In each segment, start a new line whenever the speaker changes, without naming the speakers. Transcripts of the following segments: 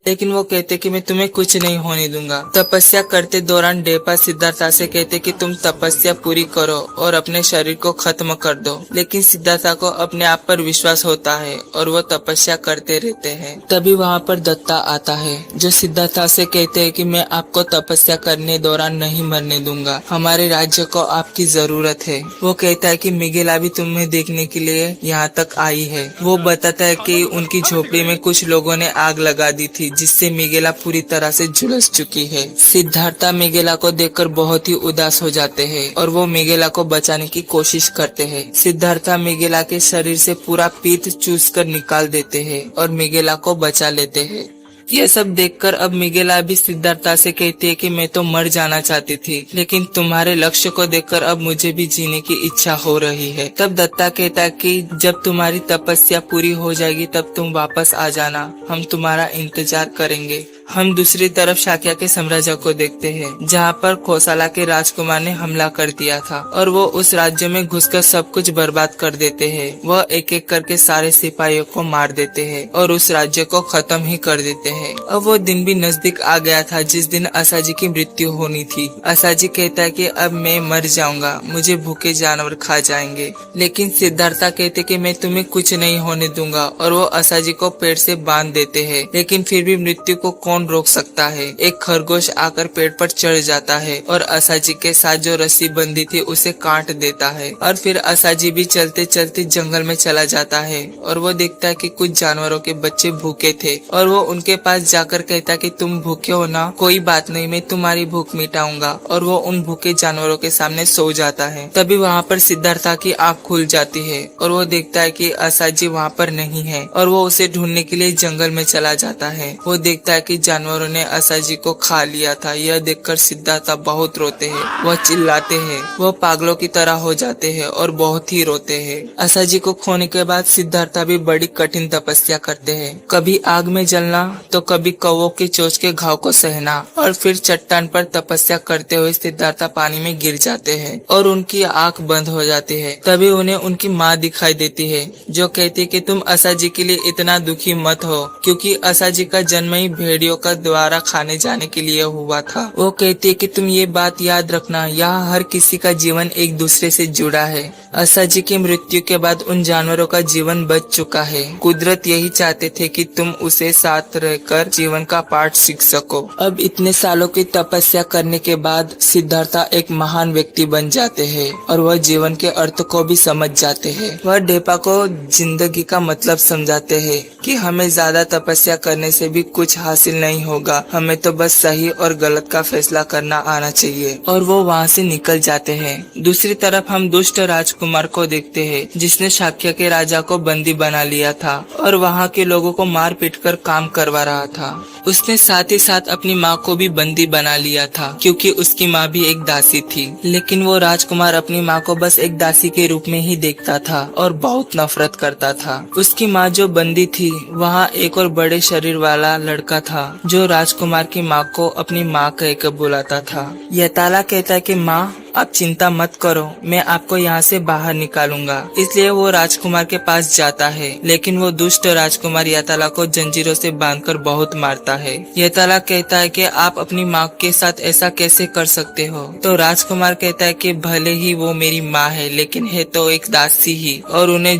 लेकिन वो कहते कि मैं तुम्हें कुछ नहीं होने दूंगा। तपस्या करते दौरान डेपा सिद्धार्था से कहते कि तुम तपस्या पूरी करो और अपने शरीर को खत्म कर दो। लेकिन सिद्धार्था को अपने आप पर विश्वास होता है और वो तपस्या करते रहते हैं। तभी वहाँ पर दत्ता आता है जो सिद्धार्था से कहते हैं कि मैं आपको तपस्या करने दौरान नहीं मरने दूंगा, हमारे राज्य को आपकी जरूरत है। वो कहता है कि मिगेला भी तुम्हें देखने के लिए यहाँ तक आई है। वो बताता है कि उनकी झोपड़ी में कुछ लोगों ने आग लगा दी थी जिससे मिगेला पूरी तरह से झुलस चुकी है। सिद्धार्था मिगेला को देखकर बहुत ही उदास हो जाते हैं और वो मिगेला को बचाने की कोशिश करते हैं। सिद्धार्था मिगेला के शरीर से पूरा पीत चूसकर निकाल देते हैं और मिगेला को बचा लेते हैं। यह सब देखकर अब मिगेला भी सिद्धार्था से कहती है कि मैं तो मर जाना चाहती थी, लेकिन तुम्हारे लक्ष्य को देखकर अब मुझे भी जीने की इच्छा हो रही है। तब दत्ता कहता है कि जब तुम्हारी तपस्या पूरी हो जाएगी तब तुम वापस आ जाना, हम तुम्हारा इंतजार करेंगे। हम दूसरी तरफ शाक्या के साम्राज्य को देखते हैं जहाँ पर खोसाला के राजकुमार ने हमला कर दिया था और वो उस राज्य में घुसकर सब कुछ बर्बाद कर देते हैं। वह एक एक करके सारे सिपाहियों को मार देते हैं और उस राज्य को खत्म ही कर देते हैं। अब वो दिन भी नजदीक आ गया था जिस दिन असाजी की मृत्यु होनी थी। असाजी कहता है कि अब मैं मर जाऊंगा, मुझे भूखे जानवर खा जाएंगे। लेकिन सिद्धार्था कहते कि मैं तुम्हें कुछ नहीं होने दूंगा और वो असाजी को पेड़ से बांध देते हैं। लेकिन फिर भी मृत्यु को कौन रोक सकता है। एक खरगोश आकर पेड़ पर चढ़ जाता है और असाजी के साथ जो रस्सी बंधी थी उसे काट देता है और फिर असाजी भी चलते चलते जंगल में चला जाता है और वो देखता है कि कुछ जानवरों के बच्चे भूखे थे और वो उनके पास जाकर कहता कि तुम भूखे हो ना, कोई बात नहीं, मैं तुम्हारी भूख मिटाऊंगा। और वो उन भूखे जानवरों के सामने सो जाता है। तभी वहाँ पर सिद्धार्था की आँख खुल जाती है और वो देखता है कि असाजी वहाँ पर नहीं है और वो उसे ढूंढने के लिए जंगल में चला जाता है। वो देखता है कि जानवरों ने असाजी को खा लिया था। यह देखकर सिद्धार्था बहुत रोते हैं, वह चिल्लाते हैं, वह पागलों की तरह हो जाते हैं और बहुत ही रोते हैं। असाजी को खोने के बाद सिद्धार्था भी बड़ी कठिन तपस्या करते हैं, कभी आग में जलना तो कभी कौवों की चोंच के घाव को सहना और फिर चट्टान पर तपस्या करते हुए सिद्धार्था पानी में गिर जाते हैं और उनकी आंख बंद हो जाती है। तभी उन्हें उनकी माँ दिखाई देती है जो कहती है कि तुम असाजी के लिए इतना दुखी मत हो क्योंकि असाजी का जन्म ही भेड़ियों का द्वारा खाने जाने के लिए हुआ था। वो कहती है कि तुम ये बात याद रखना, यहाँ हर किसी का जीवन एक दूसरे से जुड़ा है। असाजी की मृत्यु के बाद उन जानवरों का जीवन बच चुका है। कुदरत यही चाहते थे कि तुम उसे साथ रहकर जीवन का पाठ सीख सको। अब इतने सालों की तपस्या करने के बाद सिद्धार्था एक महान व्यक्ति बन जाते हैं और वह जीवन के अर्थ को भी समझ जाते हैं। वह डेपा को जिंदगी का मतलब समझाते हैं कि हमें ज्यादा तपस्या करने से भी कुछ हासिल नहीं होगा, हमें तो बस सही और गलत का फैसला करना आना चाहिए। और वो वहाँ से निकल जाते हैं। दूसरी तरफ हम दुष्ट राजकुमार को देखते हैं जिसने शाक्य के राजा को बंदी बना लिया था और वहाँ के लोगों को मार पीट कर काम करवा रहा था। उसने साथ ही साथ अपनी माँ को भी बंदी बना लिया था क्योंकि उसकी माँ भी एक दासी थी। लेकिन वो राजकुमार अपनी माँ को बस एक दासी के रूप में ही देखता था और बहुत नफरत करता था। उसकी माँ जो बंदी थी, वहाँ एक और बड़े शरीर वाला लड़का था जो राजकुमार की माँ को अपनी माँ कहकर बुलाता था। यताला कहता है कि माँ आप चिंता मत करो, मैं आपको यहाँ से बाहर निकालूंगा। इसलिए वो राजकुमार के पास जाता है, लेकिन वो दुष्ट राजकुमार यताला को जंजीरों से बांधकर बहुत मारता है। यताला कहता है कि आप अपनी माँ के साथ ऐसा कैसे कर सकते हो? तो राजकुमार कहता है कि भले ही वो मेरी माँ है, लेकिन है तो एक दासी ही और उन्होंने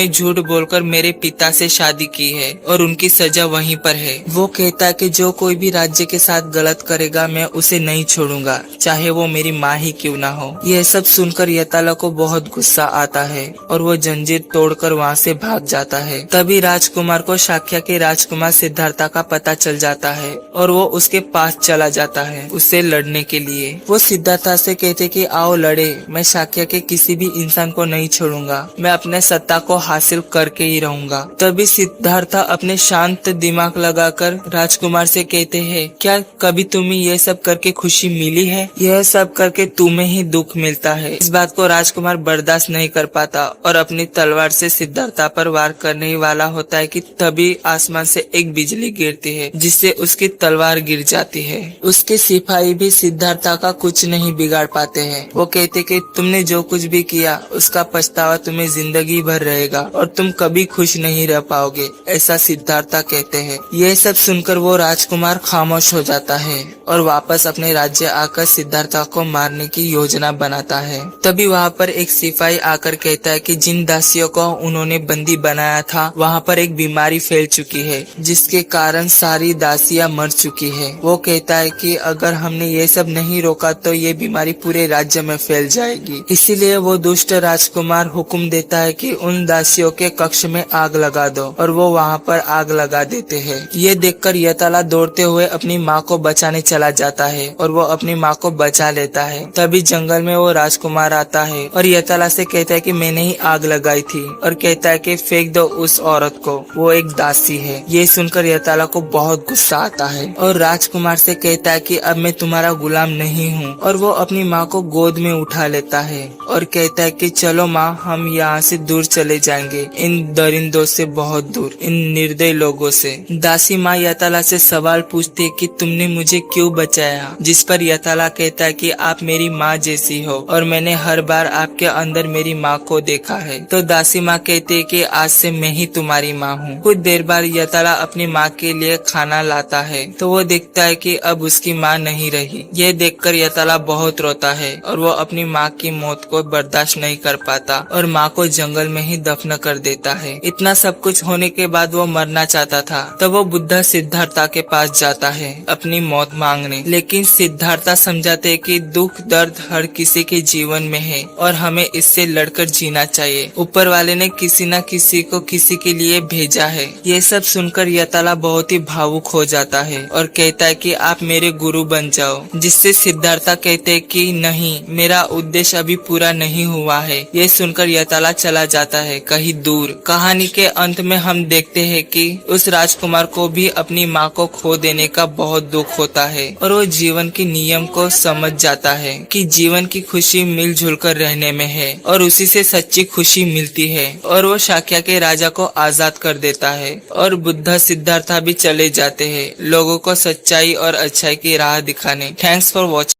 झूठ बोलकर मेरे पिता से शादी की है और उनकी सजा वहीं पर है। वो कहता है कि जो कोई भी राज्य के साथ गलत करेगा मैं उसे नहीं छोड़ूंगा, चाहे वो मेरी माँ ही क्यों ना हो। यह सब सुनकर यताला को बहुत गुस्सा आता है और वो जंजीर तोड़कर वहाँ से भाग जाता है। तभी राजकुमार को शाक्य के राजकुमार सिद्धार्था का पता चल जाता है और वो उसके पास चला जाता है उससे लड़ने के लिए। वो सिद्धार्था से कहते कि आओ लड़े, मैं शाक्य के किसी भी इंसान को नहीं छोड़ूंगा, मैं अपने सत्ता को हासिल करके ही रहूंगा। तभी सिद्धार्था अपने शांत दिमाग लगाकर राजकुमार से कहते हैं, क्या कभी तुम्हें ये सब करके खुशी मिली है? यह सब करके तुम्हें ही दुख मिलता है। इस बात को राजकुमार बर्दाश्त नहीं कर पाता और अपनी तलवार से सिद्धार्था पर वार करने ही वाला होता है कि तभी आसमान से एक बिजली गिरती है जिससे उसकी तलवार गिर जाती है। उसके सिपाही भी सिद्धार्था का कुछ नहीं बिगाड़ पाते हैं। वो कहते कि तुमने जो कुछ भी किया उसका पछतावा तुम्हें जिंदगी भर रहेगा और तुम कभी खुश नहीं रह पाओगे, ऐसा सिद्धार्था कहते हैं। यह सब सुनकर वो राजकुमार खामोश हो जाता है और वापस अपने राज्य आकर सिद्धार्था को मारने की योजना बनाता है। तभी वहाँ पर एक सिपाही आकर कहता है कि जिन दासियों को उन्होंने बंदी बनाया था वहाँ पर एक बीमारी फैल चुकी है जिसके कारण सारी दासियां मर चुकी है। वो कहता है कि अगर हमने ये सब नहीं रोका तो ये बीमारी पूरे राज्य में फैल जाएगी। इसीलिए वो दुष्ट राजकुमार हुक्म देता है कि उन दासियों के कक्ष में आग लगा दो और वो वहाँ पर आग लगा देते हैं। ये देखकर यताला दौड़ते हुए अपनी माँ को बचाने चला जाता है और वो अपनी माँ को बचा लेता है। तभी जंगल में वो राजकुमार आता है और यताला से कहता है कि मैंने ही आग लगाई थी और कहता है कि फेंक दो उस औरत को, वो एक दासी है। ये सुनकर यताला को बहुत गुस्सा आता है और राजकुमार से कहता है कि अब मैं तुम्हारा गुलाम नहीं हूँ और वो अपनी माँ को गोद में उठा लेता है और कहता है कि चलो माँ, हम यहाँ से दूर चले जाएंगे, इन दरिंदों से बहुत दूर, इन निर्दयी लोगों से। दासी माँ यताला से सवाल पूछती है कि तुमने मुझे क्यों बचाया, जिस पर यताला कहता है कि आप मेरी माँ जैसी हो और मैंने हर बार आपके अंदर मेरी माँ को देखा है। तो दासी माँ कहती है कि आज से मैं ही तुम्हारी माँ हूँ। कुछ देर बाद यताला अपनी माँ के लिए खाना लाता है तो वो देखता है कि अब उसकी माँ नहीं रही। ये देखकर यताला बहुत रोता है और वो अपनी माँ की मौत को बर्दाश्त नहीं कर पाता और माँ को जंगल में ही दफन कर देता है। इतना सब कुछ होने के बाद वो मरना चाहता था तो वो बुद्धा सिद्धार्था के पास जाता है अपनी मौत मांगने, लेकिन सिद्धार्था समझाते हैं कि दुख दर्द हर किसी के जीवन में है और हमें इससे लड़कर जीना चाहिए। ऊपर वाले ने किसी न किसी को किसी के लिए भेजा है। ये सब सुनकर यताला बहुत ही भावुक हो जाता है और कहता है कि आप मेरे गुरु बन जाओ, जिससे सिद्धार्था कहते हैं कि नहीं, मेरा उद्देश्य अभी पूरा नहीं हुआ है। ये सुनकर यताला चला जाता है कहीं दूर। कहानी के अंत में हम देखते हैं कि उस राजकुमार को भी अपनी माँ को खो देने का बहुत दुख होता है और वो जीवन के नियम को समझ जाता है कि जीवन की खुशी मिलजुल कर रहने में है और उसी से सच्ची खुशी मिलती है और वो शाक्या के राजा को आजाद कर देता है और बुद्धा सिद्धार्था भी चले जाते हैं लोगों को सच्चाई और अच्छाई की राह दिखाने। Thanks for watching.